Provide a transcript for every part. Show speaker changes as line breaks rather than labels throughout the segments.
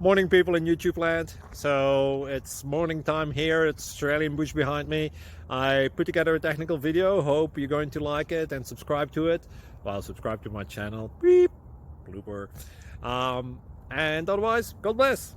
Morning, people in YouTube land. So it's morning time here. It's Australian bush behind me. I put together a technical video. Hope you're going to like it and subscribe to it. Well, subscribe to my channel. Beep, blooper. And otherwise, God bless.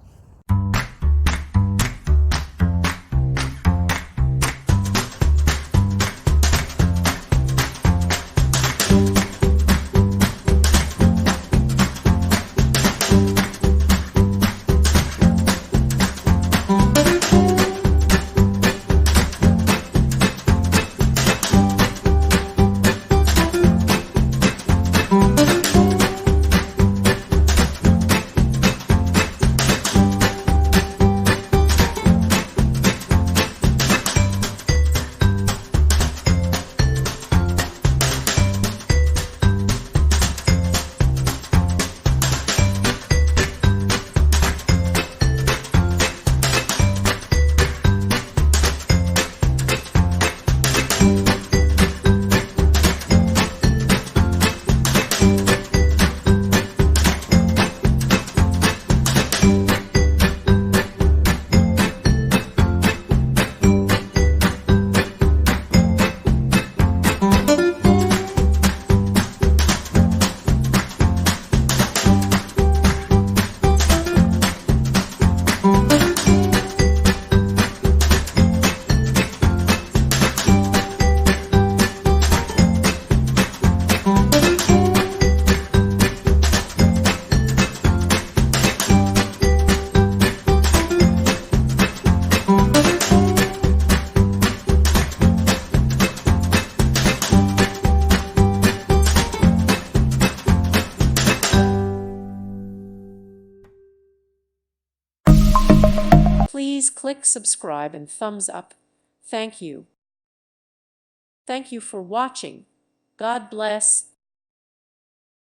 Please click subscribe and thumbs up. Thank you. Thank you for watching. God bless.